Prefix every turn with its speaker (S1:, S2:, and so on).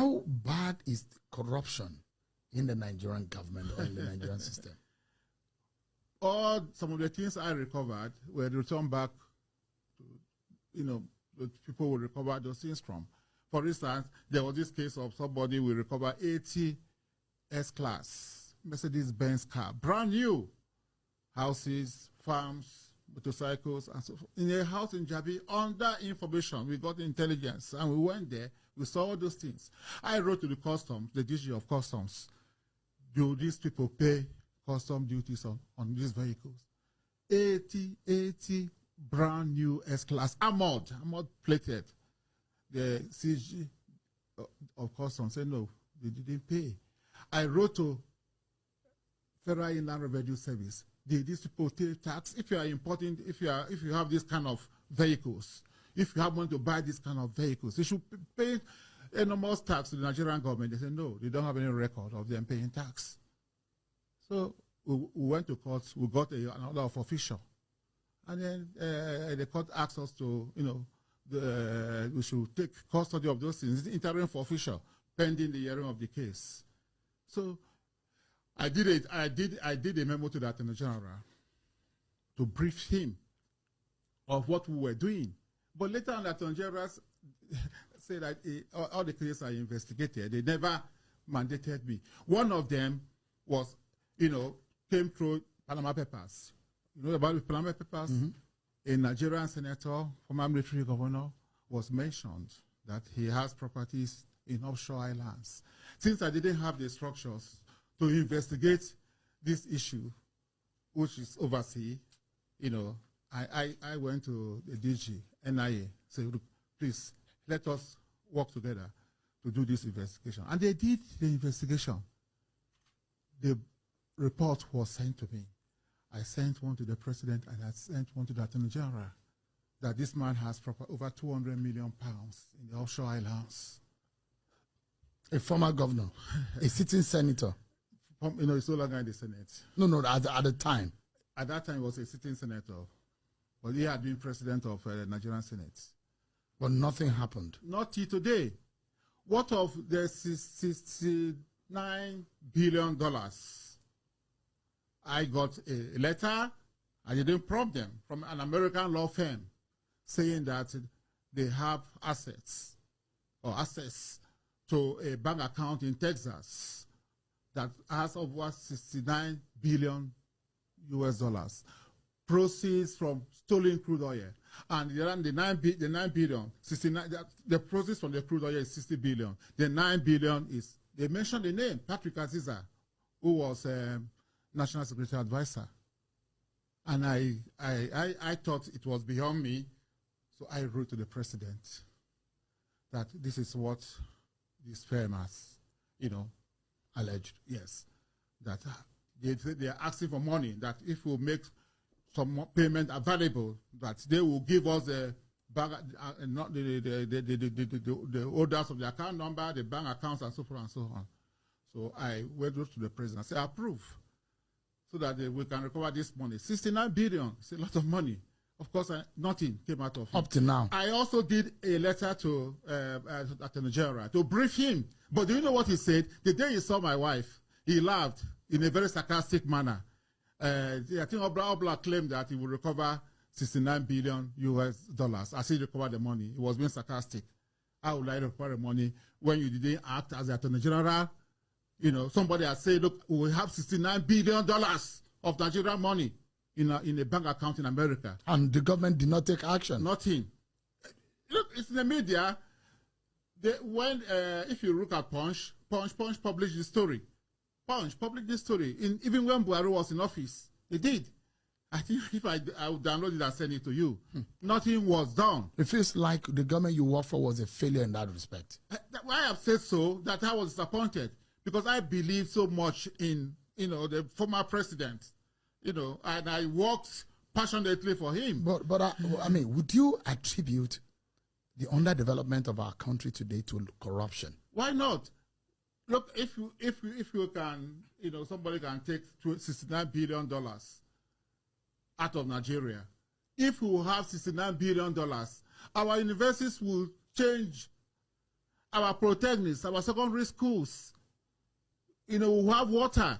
S1: How bad is corruption in the Nigerian government or in the Nigerian system?
S2: Some of the things I recovered were returned back to, the people will recover those things from. For instance, there was this case of somebody will recover 80 S-Class Mercedes-Benz car, brand new, houses, farms, motorcycles, and so forth. In a house in Jabi, under information, we got intelligence, and we went there, we saw all those things. I wrote to the customs, the DG of customs, do these people pay custom duties on these vehicles? 80 brand new S-Class, armored plated. The CG of customs said no, they didn't pay. I wrote to Federal Inland Revenue Service. These people pay tax. If you are importing, if you have this kind of vehicles, if you have money to buy this kind of vehicles, they should pay enormous tax to the Nigerian government. They said no, they don't have any record of them paying tax. So we went to court. We got an order of official, and then the court asked us to, we should take custody of those things, interim for official, pending the hearing of the case. So I did it. I did a memo to the Attorney General to brief him of what we were doing. But later on, the Attorney General said that all the cases are investigated. They never mandated me. One of them was, came through Panama Papers. You know about the Panama Papers? Mm-hmm. A Nigerian senator, former military governor, was mentioned that he has properties in offshore islands. Since I didn't have the structures to investigate this issue, which is overseas, I went to the DG, NIA, said, look, please, let us work together to do this investigation. And they did the investigation. The report was sent to me. I sent one to the president and I sent one to the Attorney General that this man has over 200 million pounds in the offshore islands.
S1: A former governor, a sitting senator.
S2: He's no longer in the Senate.
S1: No, at the time.
S2: At that time, he was a sitting senator. But he had been president of the Nigerian Senate.
S1: But nothing happened.
S2: Not till today. What of the $69 billion? I got a letter, I didn't prompt them, from an American law firm saying that they have assets or access to a bank account in Texas that has over $69 billion US, proceeds from stolen crude oil. And the 9 billion, 69, the proceeds from the crude oil is 60 billion. The 9 billion is, they mentioned the name, Patrick Aziza, who was National Security Advisor. And I thought it was beyond me, so I wrote to the president that this is what this firm has, alleged. Yes, that they are asking for money, that if we make some payment available, that they will give us the orders of the account number, the bank accounts, and so forth and so on. So I went to the president and said, approve, so that we can recover this money. 69 billion, it's a lot of money. Of course, nothing came out of it.
S1: Up to now.
S2: I also did a letter to Attorney General to brief him. But do you know what he said? The day he saw my wife, he laughed in a very sarcastic manner. I think Obla claimed that he would recover 69 billion US as he recovered the money. He was being sarcastic. How would I recover the money when you didn't act as the Attorney General? Somebody has said, look, we have $69 billion of Nigerian money in a bank account in America.
S1: And the government did not take action.
S2: Nothing. Look, it's in the media. If you look at Punch published the story. Punch published this story. Even when Buhari was in office, they did. I think if I would download it and send it to you, nothing was done.
S1: It feels like the government you work for was a failure in that respect.
S2: I have said so, that I was disappointed, because I believe so much in the former president, and I worked passionately for him.
S1: But I mean, would you attribute the underdevelopment of our country today to corruption?
S2: Why not? Look, if you can, somebody can take $69 billion out of Nigeria. If we have $69 billion, our universities will change. our polytechnics, our secondary schools. You know, we have water.